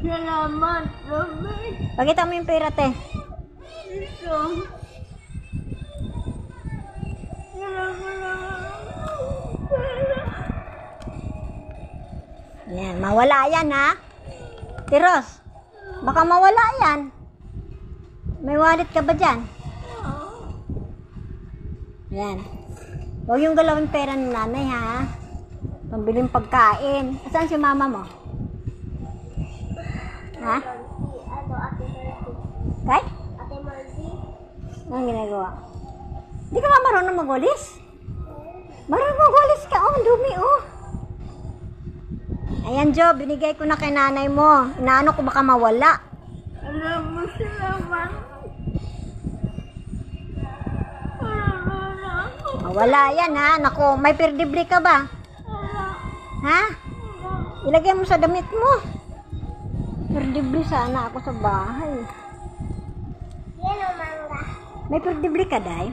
Salamat, Robby. Pakita mo yung pera, te. Ito. Yan, mawala yan, ha? Tiros, baka mawala yan. May wallet ka ba dyan? Yan. Huwag yung galawin pera ng nanay, ha? Pambiling pagkain. Saan si mama mo? Ha? Ano, Ate Marcy? Kay? Ate Marcy? Anong ginagawa? Di ka ba marunong magwalis? Marunong magwalis ka, oh, ang dumi, oh. Ayan, Jo, binigay ko na kay nanay mo. Inaano ko baka mawala. Alam mo, salamat. Mawala yan, ha? Naku, may perdible ka ba? Ha? Ilagay mo sa damit mo. Perdible sana ako sa bahay. Yan ang mangga. May perdible ka, Day?